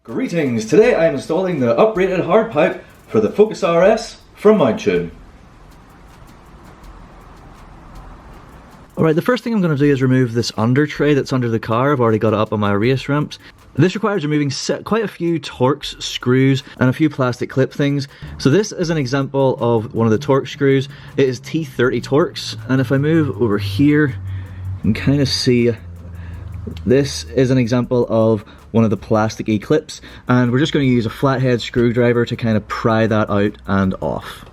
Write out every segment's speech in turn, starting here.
Greetings! Today I am installing the upgraded hard pipe for the Focus RS from Mountune. Alright, the first thing I'm going to do is remove this under tray that's under the car. I've already got it up on my race ramps. This requires removing quite a few Torx screws and a few plastic clip things. So this is an example of one of the Torx screws. It is T30 Torx, and if I move over here, you can kind of see this is an example of one of the plastic clips, and we're just going to use a flathead screwdriver to kind of pry that out and off.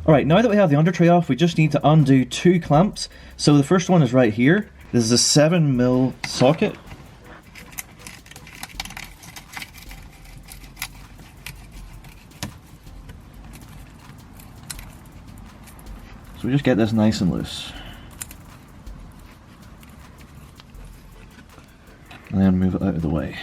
Alright, now that we have the under tray off, we just need to undo two clamps. So the first one is right here. This is a 7mm socket. So we just get this nice and loose. And then move it out of the way.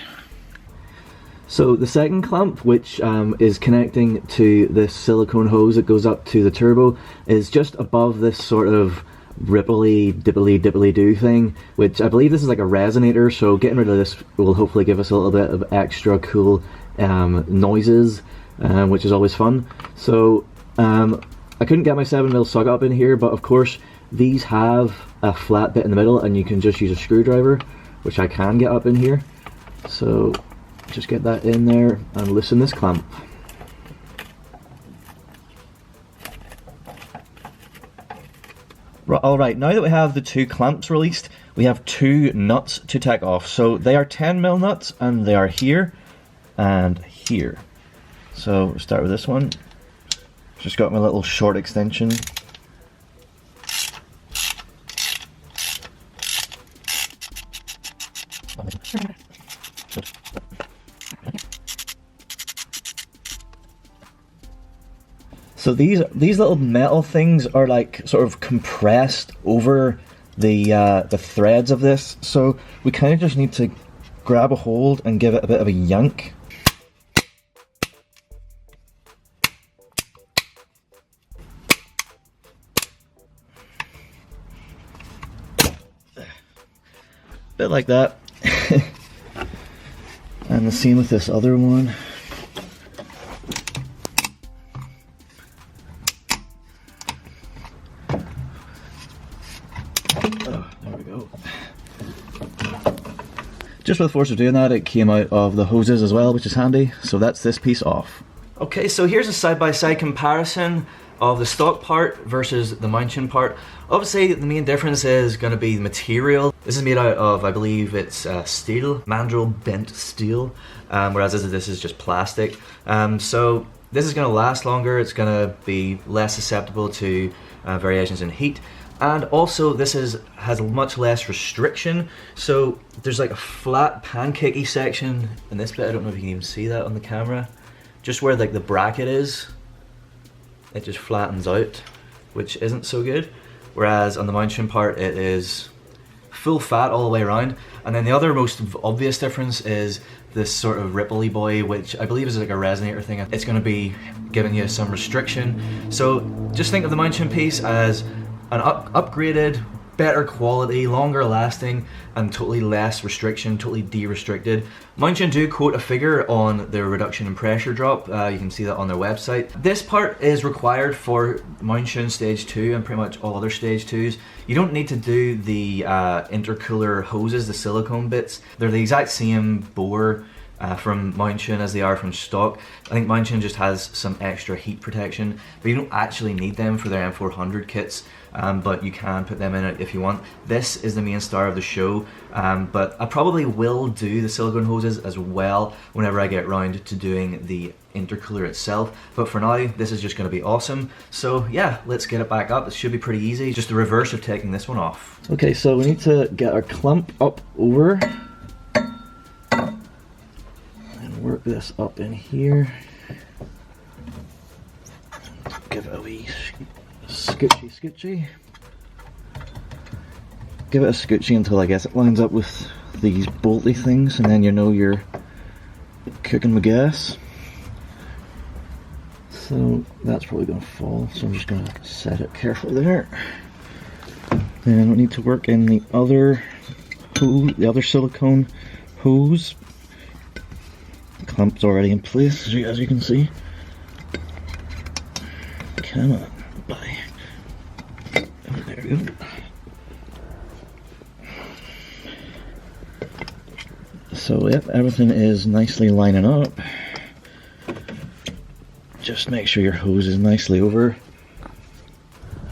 So the second clamp, which is connecting to this silicone hose that goes up to the turbo, is just above this sort of ripply dipply do thing, which I believe this is like a resonator, so getting rid of this will hopefully give us a little bit of extra cool noises, which is always fun. So I couldn't get my 7mm socket up in here, but of course these have a flat bit in the middle and you can just use a screwdriver, which I can get up in here. So just get that in there and loosen this clamp. Alright, now that we have the two clamps released, we have two nuts to take off. So they are 10mm nuts, and they are here and here. So we'll start with this one. Just got my little short extension. So these little metal things are like sort of compressed over the threads of this. So we kind of just need to grab a hold and give it a bit of a yank. Bit like that. And the same with this other one. There we go. Just with the force of doing that, it came out of the hoses as well, which is handy. So that's this piece off. Okay, so here's a side-by-side comparison of the stock part versus the Mountune part. Obviously, the main difference is going to be the material. This is made out of, I believe it's steel, mandrel bent steel, whereas this is just plastic. So this is going to last longer. It's going to be less susceptible to variations in heat. And also this has much less restriction. So there's like a flat pancakey section in this bit. I don't know if you can even see that on the camera. Just where like the bracket is, it just flattens out, which isn't so good. Whereas on the Mountune part, it is full fat all the way around. And then the other most obvious difference is this sort of ripply boy, which I believe is like a resonator thing. It's going to be giving you some restriction. So just think of the Mountune piece as an upgraded, better quality, longer lasting, and totally less restriction, totally de-restricted. Mountune do quote a figure on their reduction in pressure drop. You can see that on their website. This part is required for Mountune Stage 2 and pretty much all other Stage 2s. You don't need to do the intercooler hoses, the silicone bits. They're the exact same bore from Mountune as they are from stock. I think Mountune just has some extra heat protection, but you don't actually need them for their M400 kits. But you can put them in it if you want. This is the main star of the show, but I probably will do the silicone hoses as well whenever I get round to doing the intercooler itself. But for now, this is just going to be awesome. So yeah, let's get it back up. It should be pretty easy, just the reverse of taking this one off. Okay, so we need to get our clamp up over and work this up in here. Give it a wee scoochy. Give it a scoochy until I guess it lines up with these bolty things, and then you know you're cooking with gas. So that's probably going to fall, so I'm just going to set it carefully there. Then we need to work in the other hose, the other silicone hose. The clamp's already in place, as you can see. Come on, bye. Oh, there we go. So yep, everything is nicely lining up. Just make sure your hose is nicely over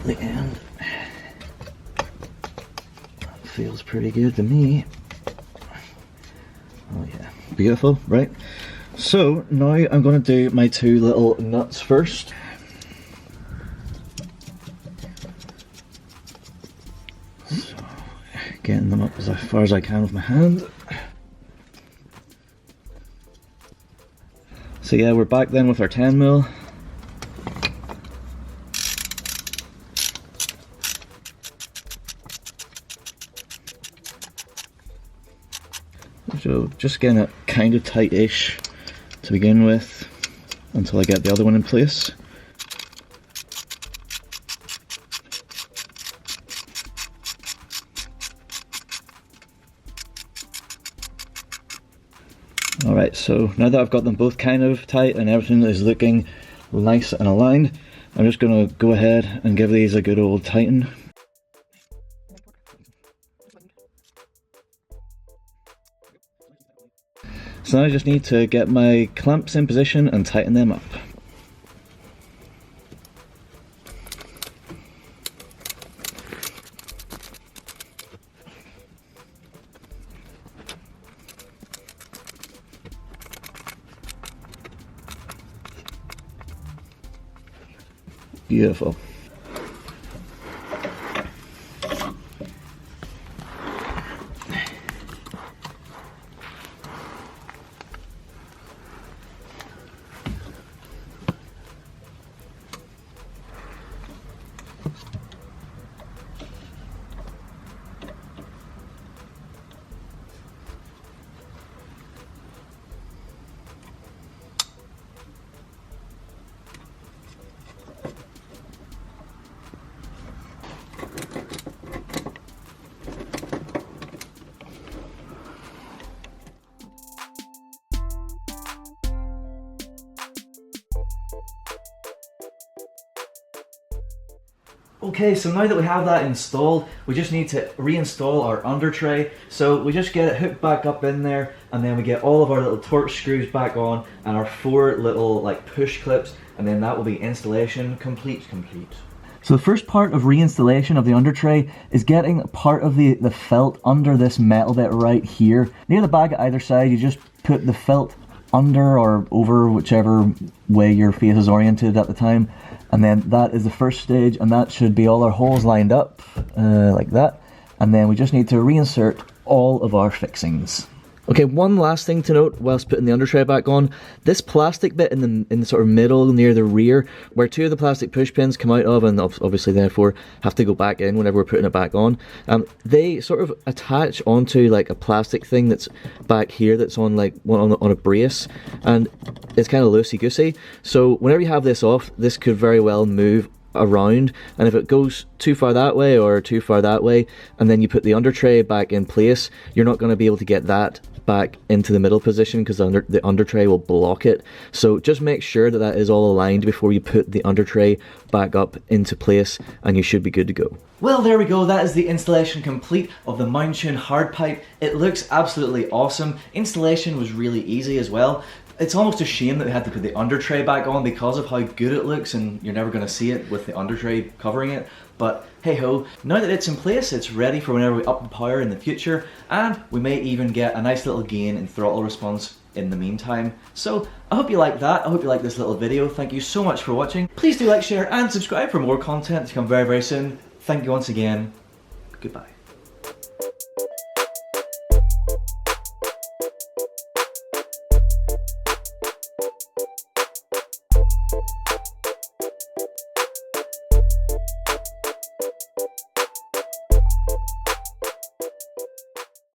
the end. That feels pretty good to me. Oh yeah, beautiful, right? So now I'm going to do my two little nuts first. So, getting them up as far as I can with my hand. So yeah, we're back then with our 10mm. So just getting it kind of tight-ish to begin with until I get the other one in place. Alright, so now that I've got them both kind of tight and everything is looking nice and aligned, I'm just going to go ahead and give these a good old tighten. So now I just need to get my clamps in position and tighten them up. Beautiful. Okay, so now that we have that installed, we just need to reinstall our under tray. So we just get it hooked back up in there, and then we get all of our little torque screws back on and our 4 little like push clips, and then that will be installation complete. So the first part of reinstallation of the under tray is getting part of the felt under this metal bit right here. Near the bag at either side, you just put the felt under or over, whichever way your face is oriented at the time. And then that is the first stage, and that should be all our holes lined up like that. And then we just need to reinsert all of our fixings. Okay, one last thing to note whilst putting the under tray back on. This plastic bit in the sort of middle near the rear, where 2 of the plastic push pins come out of and obviously therefore have to go back in whenever we're putting it back on, they sort of attach onto like a plastic thing that's back here that's on like on a brace, and it's kind of loosey-goosey. So whenever you have this off, this could very well move around, and if it goes too far that way or too far that way, and then you put the under tray back in place, you're not going to be able to get that back into the middle position because the under tray will block it. So just make sure that that is all aligned before you put the under tray back up into place, and you should be good to go. Well, there we go. That is the installation complete of the Mountune hard pipe. It looks absolutely awesome. Installation was really easy as well. It's almost a shame that we had to put the under tray back on because of how good it looks, and you're never going to see it with the under tray covering it. But hey ho, now that it's in place, it's ready for whenever we up the power in the future, and we may even get a nice little gain in throttle response in the meantime. So I hope you like that. I hope you like this little video. Thank you so much for watching. Please do like, share and subscribe for more content to come very, very soon. Thank you once again. Goodbye.